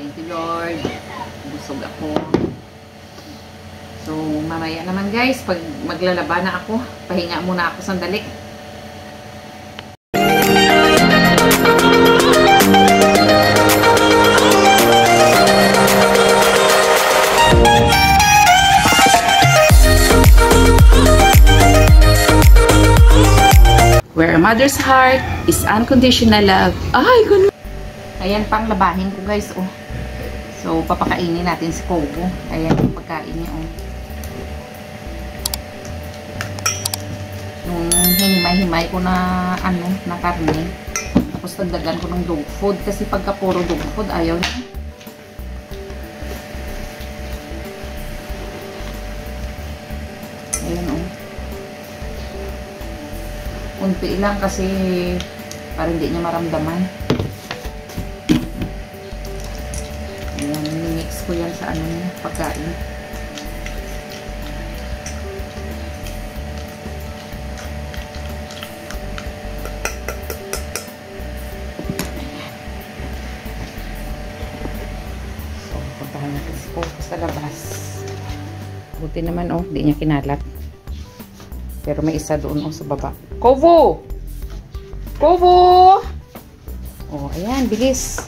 Thank you, Lord. Busog ako. So, mamaya naman guys, pag maglalaba na ako, pahinga muna ako sandali. Where a mother's heart is unconditional love. Ay, gano'n. Ayan pang labahin ko guys, oh. So, papakainin natin si Kobo. Ayan yung pagkain niya, oh. Yung hinimay-himay ko na, na karne. Tapos dagdagan ko ng dog food. Kasi pagka puro dog food, ayaw niya. Ayan, oh. Unti lang kasi para hindi niya maramdaman. Ayan, mix ko yan sa pagkain. So, puntahan natin si Kobo sa labas. Buti naman, oh, hindi niya kinalat. Pero may isa doon, oh, sa baba. Kobo! Kobo! Oh, ayan, bilis.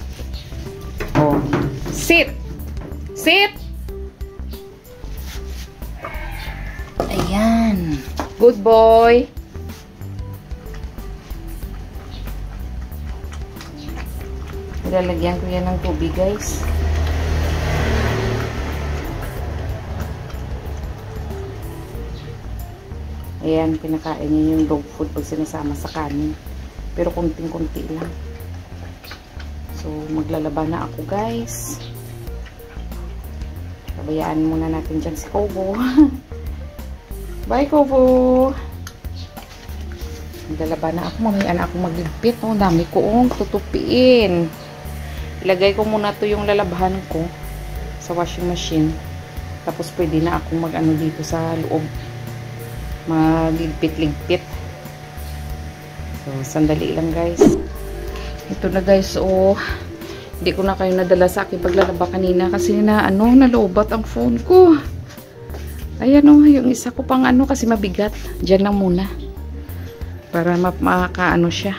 Oh, sit! Sit! Ayan. Good boy. Ilalagyan ko yan ng tubig, guys. Ayan, pinakain niya yung dog food pag sinasama sa kanin. Pero kunting-kunti lang. So, maglalaba na ako, guys. Pabayaan muna natin dyan si Kobo. Bye, Kobo! Maglalaba na ako. Mamaya na ako magligpit. Oh, dami ko tutupiin. Ilagay ko muna to yung lalabahan ko sa washing machine. Tapos pwede na akong mag-ano dito sa loob. Magligpit-ligpit. So, sandali lang guys. Ito na guys, oh. Hindi ko na kayo nadala sa akin paglalaba kanina kasi nalobat ang phone ko. Ayan, oh, yung isa ko pang kasi mabigat. Diyan lang muna. Para siya,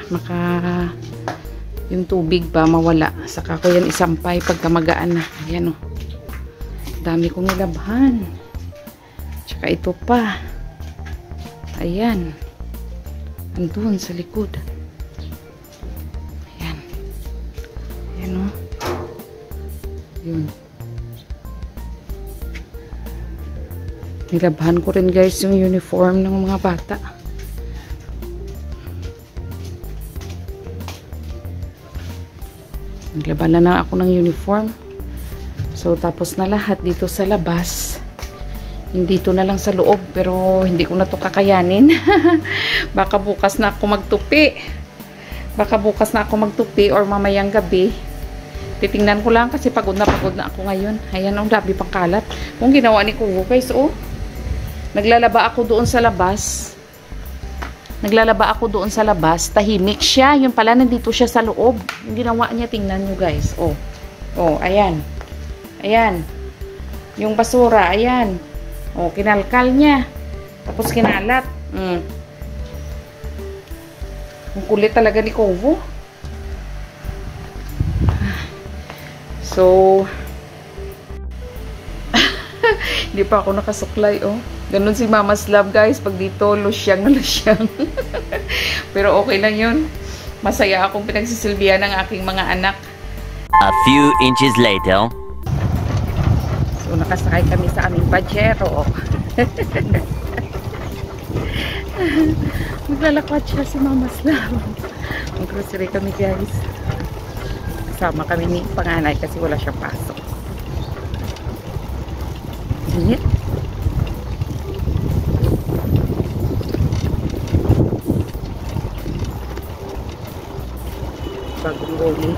yung tubig ba mawala. Saka ko yan isampay pagka magaan na. Ayan, oh. Dami kong nilabhan. Tsaka ito pa. Ayan. Andun sa likod. Ayan. Ayan, o. Yun. Nilabhan ko rin guys yung uniform ng mga bata. Naglaban na lang ako ng uniform. So, tapos na lahat dito sa labas. Hindi to na lang sa loob, pero hindi ko na to kakayanin. Baka bukas na ako magtupi. Or mamayang gabi. Titingnan ko lang kasi pagod na ako ngayon. Ayan, ang labi pang kalat. Kung ginawa ni Kubo guys, oh. Naglalaba ako doon sa labas. Tahimik siya. Yun pala, nandito siya sa loob. Yung ginawa niya, tingnan nyo guys. Oh. Oh, ayan. Ayan. Yung basura, ayan. Oh, kinalkal niya. Tapos kinalat. Ang kulit talaga ni Kobo. So, hindi pa ako nakasuklay, oh. Ganun si Mama's Love, guys. Pag dito, lusyang na lusyang. Pero okay lang yun. Masaya akong pinagsisilbihan ng aking mga anak. A few inches later. So, nakasakay kami sa aming Pajero. Maglalakwat siya si Mama's Love. Mag-grocery kami guys. Kasama kami ni panganay kasi wala siyang pasok. Init. Bagong rolling.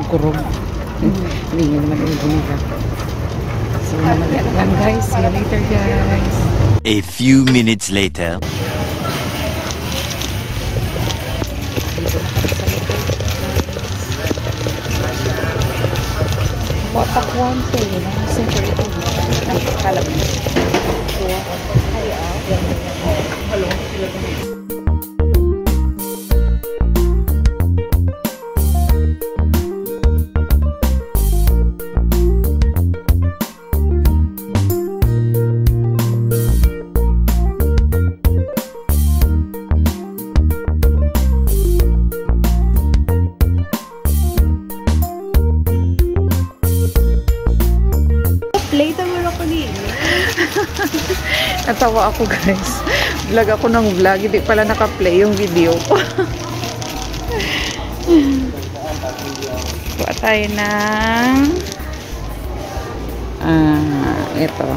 kurog. Hindi nga naman ulo nila. So, naman yan guys. See you later, guys. A few minutes later. Watakwan to yun. Siyempre ito. Kalab. Natawa ako guys. Vlog ako ng vlog. Hindi pala naka-play yung video ko. Kuha tayo ng ito.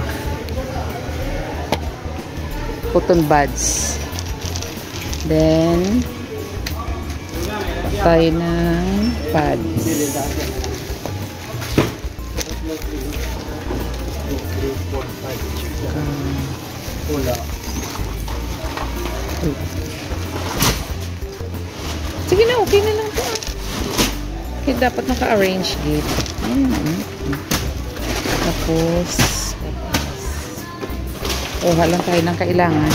Cotton buds. Then kuha tayo ng pads. Sige na, okay na lang ito. Okay, dapat naka-arrange gate. Tapos kuha lang tayo ng kailangan.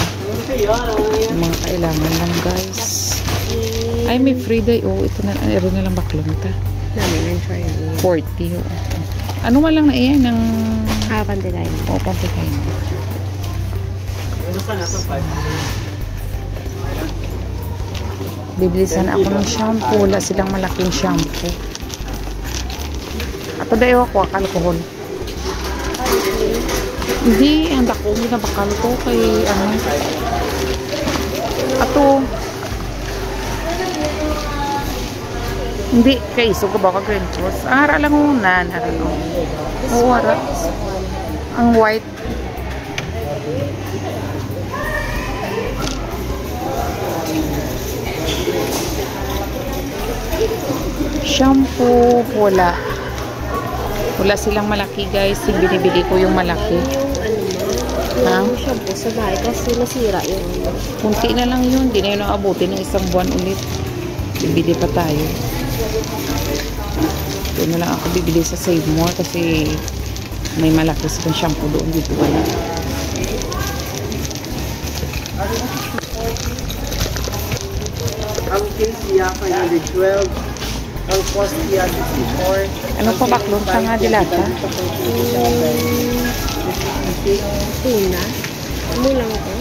Yung mga kailangan lang guys. Ay, may free day. Oh, ito na, ero na lang baklong ito. 40. Ano man lang na iyan ng pantikain. Oo, pantikain. Bibili sana ako ng shampoo. Wala silang malaking shampoo. Ato dayo ako, alcohol. Hindi, ang dako. Hindi na bakal to kay ano. Ato. Hindi, kay iso ka ba ka green cross? Ang hara lang unan. Oo, hara. Ang white. Shampoo, wala. Wala silang malaki guys. Binibili ko yung malaki. Yung shampoo sa bahay kasi nasira yung kunti na lang yun. Hindi na yun naabuti ng isang buwan ulit. Bibili pa tayo. Doon na lang ako bibili sa Save More kasi may malaki silang shampoo doon. Dito wala. Ang case niya 512. Ang cost niya 64. Ano pa baklong ka nga dilata? tuna. Ano lang ito?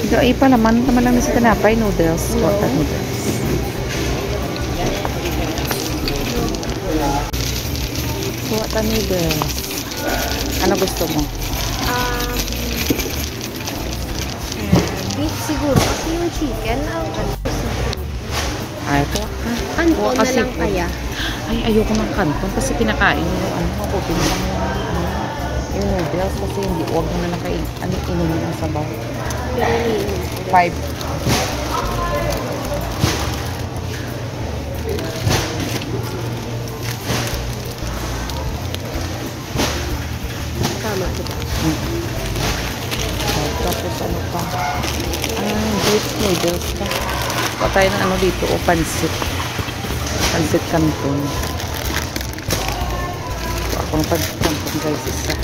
Ito ay palaman naman lang sa tinapay noodles. Water noodles. Water noodles. Ano gusto mo? Beef siguro. Kasi yung chicken, Ay, ito. kanto na lang kaya. Ay, ayoko ng kanton kasi kinakain yung ano, mabuti na lang yung noodles kasi hindi, huwag mo na lang kain, inumin ng sabaw. 5. Tama, diba? Tapos ano pa? Beef noodles pa. Patay na ano dito, o pansit. Pansit canton. So, akong pansit canton guys, isa.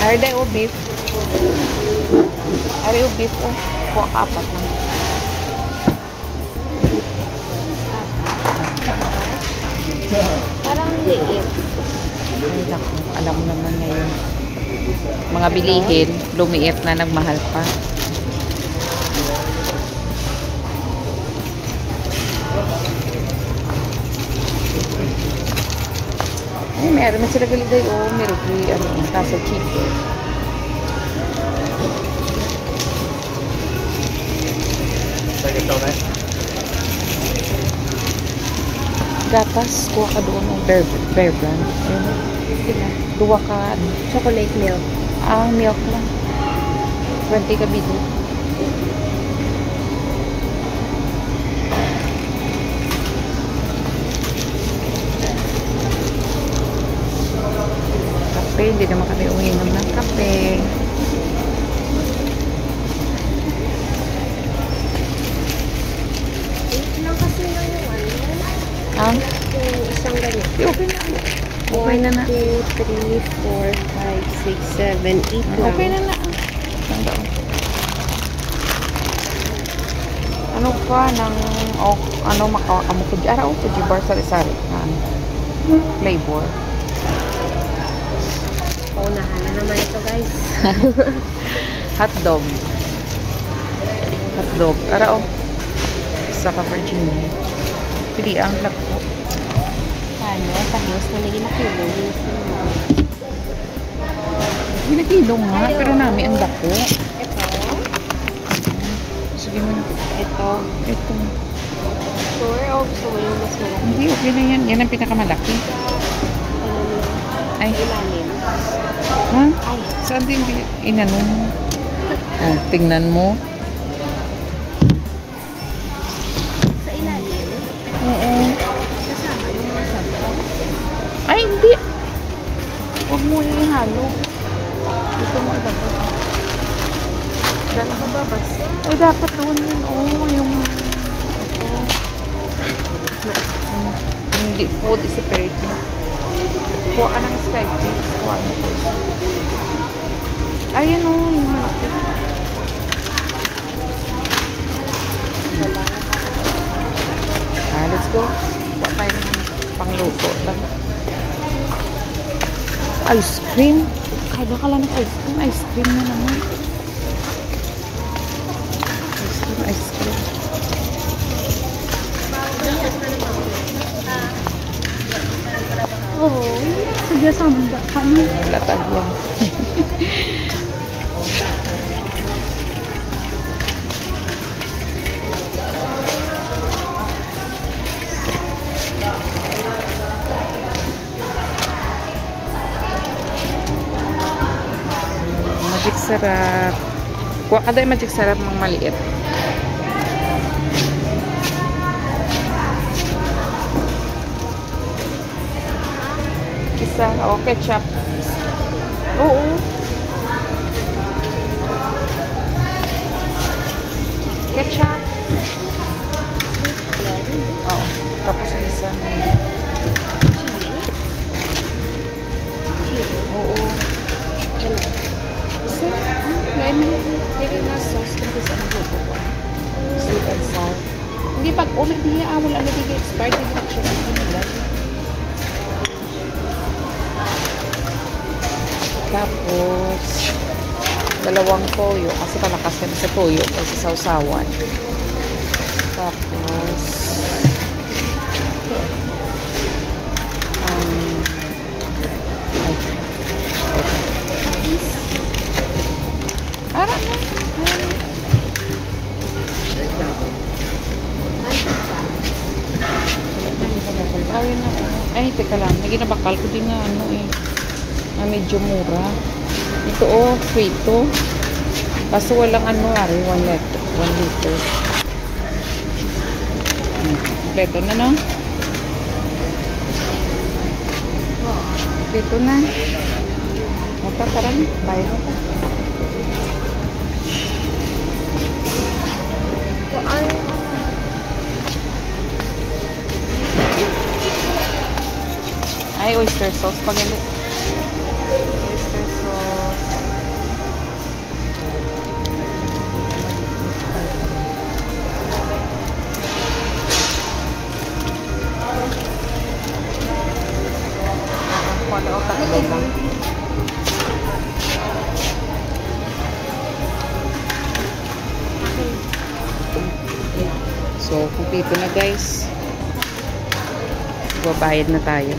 Arday o beef. Arday o beef o. Kuha ka apat lang. Parang liit. Ay, naku. Alam mo naman ngayon. Mga bilihin, lumiit na nagmahal pa. Ay, meron na sila galiday. Oh, meron ano, kaso chicken. Gatas, kuha ka doon ng bear brand. Ayun. Duwa ka, ano? Chocolate milk. Ah, milk lang. 20 ka bido. Kape, hindi naman kami uminom ng kape. Lang kasi yung ano. Ah, Yung isang ganyan. okay na. Okay na na. 1, 2, 3, 4, 5, 6, 7, 8 lang. Okay na na. Tandaan. Ano ka ng ano makaamo ko di araw ko di bar sari-sari na ano, flavor. Paunahan na naman ito, guys. Hotdog. Hotdog. Araw. Sa Virginia. Pili ang lagpo. Ano? Tahos na lagi na kilo. Hinakilong nga, pero namin ang lako. Ito. Sige mo na. Ito. Ito. Sure o gusto mo yung mas malaki? Hindi, okay na yan. Yan ang pinakamalaki. Ano nyo? Ay. Ilalim. Ha? Ay. Saan din inanon? Oh, tingnan mo. Sa ilalim? Oo. Kasama yung mga sabaw. Ay, hindi. Huwag mo ihalo. Gusto mo ilabas. Dala ka ba bas? Ay, dapat doon yun. Oo, yung... Hindi, food is separate. Kuha ka ng sky fish. Kuha mo po. Ayan o, yung malaki. Let's go. Kuha tayo ng pangluto lang. Ice cream. Kaya ka lang ng ice cream. Ice cream na naman. Ice cream, ice cream. Oo. Sige, samba ka na. Latag lang. Magic sarap. Kuha ka dahil magic sarap ng maliit. Isa. O, ketchup. Oo. Ketchup. Oo. Tapos yung isa. Oo. Isa. Lemon. Hindi na sauce. Hindi sa nagluto ko. Sweet and sour. Hindi pag ulit niya, wala na hindi expired. Hindi na siya ng kanila. Tapos, dalawang toyo. Kasi palakas kami sa toyo kasi sausawan. Tapos, ara na. Ayun na. Ay, teka lang. Naginabakal ko din na ano eh. Na medyo mura. Ito oh, frito. Kaso walang ano, 1 liter. 1 liter. Kompleto na, no? Kompleto na. Mata, parang bayad mo pa. Ay, oyster sauce. Pagalit. Oyster sauce. Wala o tatlo lang. So, kumpleto na guys. Babayad na tayo.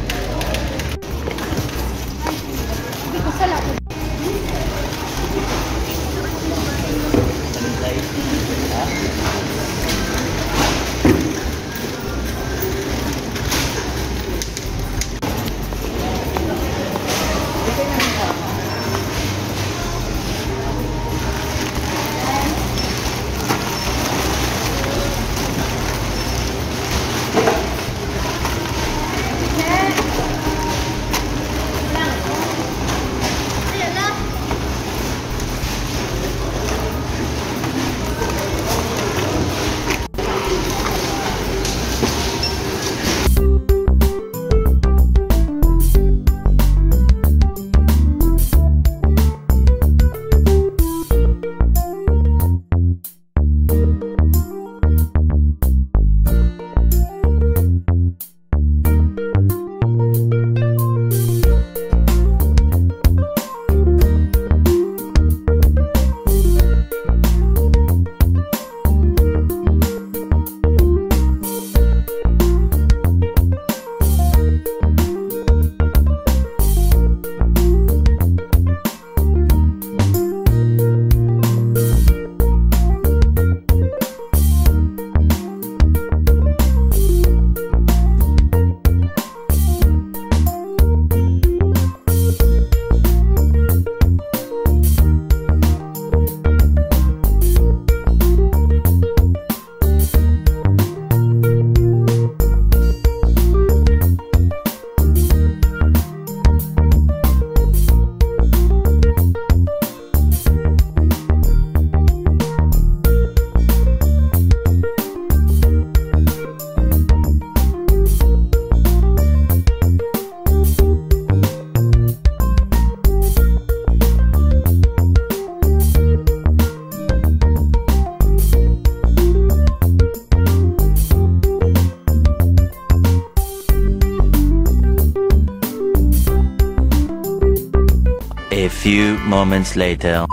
A few moments later.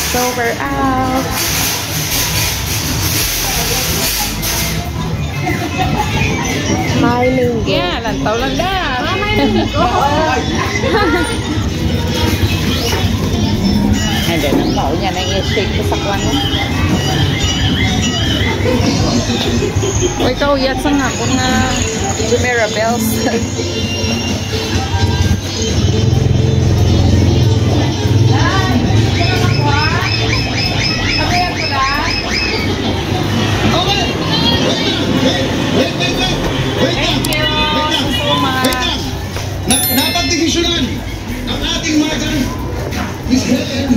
So we're out. May linggo. Yeah, lantaw lang na. And then, ang kao niya nang i-shake ko sa kwan. O ikaw, yat sa nga kung na Jumeirah Bells. Thank you so much. Napagdesisyonan ng ating mga Miss Helen.